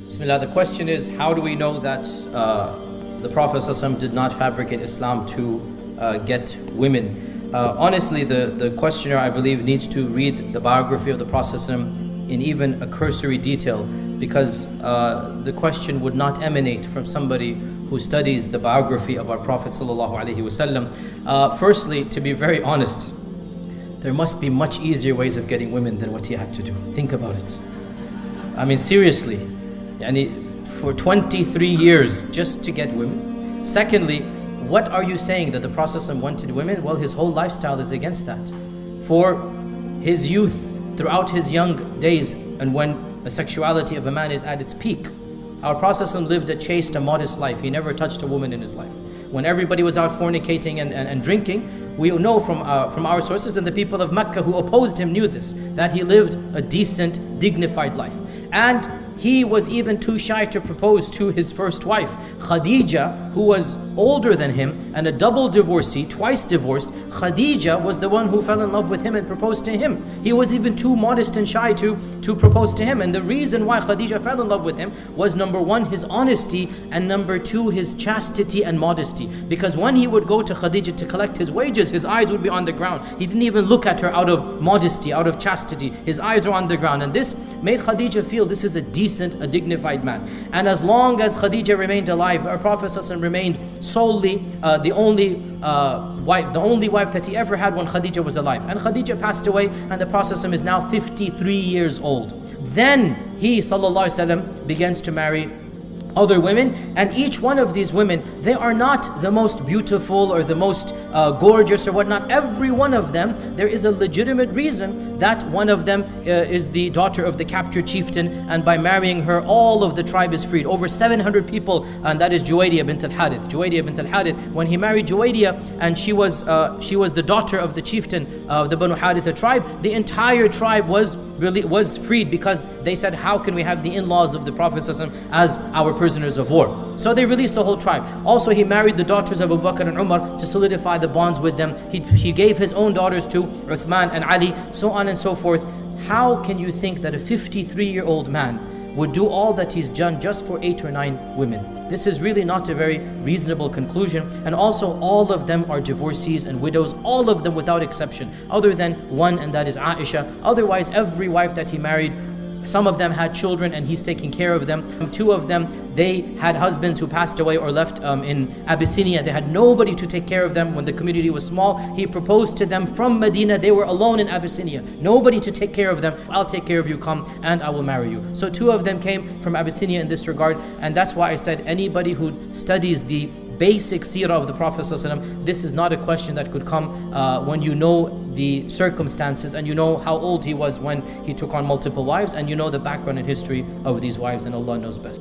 Bismillah, the question is, how do we know that the Prophet ﷺ did not fabricate Islam to get women? Honestly, the questioner, I believe, needs to read the biography of the Prophet ﷺ in even a cursory detail, because the question would not emanate from somebody who studies the biography of our Prophet ﷺ. Firstly, to be very honest, there must be much easier ways of getting women than what he had to do. Think about it. I mean, seriously. For 23 years just to get women. Secondly, what are you saying that the Prophet ﷺ wanted women? Well, his whole lifestyle is against that. For his youth, throughout his young days, and when the sexuality of a man is at its peak, our Prophet ﷺ lived a chaste, a modest life. He never touched a woman in his life. When everybody was out fornicating and drinking, we know from our sources, and the people of Mecca who opposed him knew this, that he lived a decent, dignified life. And he was even too shy to propose to his first wife, Khadija, who was older than him and a double divorcee, twice divorced. Khadija was the one who fell in love with him and proposed to him. He was even too modest and shy to propose to him. And the reason why Khadija fell in love with him was, number one, his honesty, and number two, his chastity and modesty. Because when he would go to Khadija to collect his wages, his eyes would be on the ground. He didn't even look at her out of modesty, out of chastity. His eyes were on the ground. And this made Khadija feel this is a decent, a dignified man. And as long as Khadija remained alive, our Prophet ﷺ remained solely the only wife that he ever had when Khadija was alive. And Khadija passed away, and the Prophet ﷺ is now 53 years old. Then he ﷺ begins to marry other women, and each one of these women, they are not the most beautiful or the most gorgeous or whatnot. Every one of them, there is a legitimate reason that one of them is the daughter of the captured chieftain, and by marrying her, all of the tribe is freed. Over 700 people, and that is Juwayriya bint al-Harith. Juwayriya bint al-Harith, when he married Juwayriya, and she was the daughter of the chieftain of the Banu Haritha tribe, the entire tribe was freed, because they said, how can we have the in-laws of the Prophet ﷺ as our prisoners of war? So they released the whole tribe. Also, he married the daughters of Abu Bakr and Umar to solidify the bonds with them. He gave his own daughters to Uthman and Ali, so on and so forth. How can you think that a 53-year-old man would do all that he's done just for 8 or 9 women? This is really not a very reasonable conclusion. And also, all of them are divorcees and widows, all of them without exception, other than one, and that is Aisha. Otherwise, every wife that he married, some of them had children and he's taking care of them. 2 of them, they had husbands who passed away or left in Abyssinia. They had nobody to take care of them when the community was small. He proposed to them from Medina. They were alone in Abyssinia. Nobody to take care of them. I'll take care of you, come and I will marry you. So 2 of them came from Abyssinia in this regard. And that's why I said, anybody who studies the basic seerah of the Prophet ﷺ, this is not a question that could come when you know the circumstances, and you know how old he was when he took on multiple wives, and you know the background and history of these wives, and Allah knows best.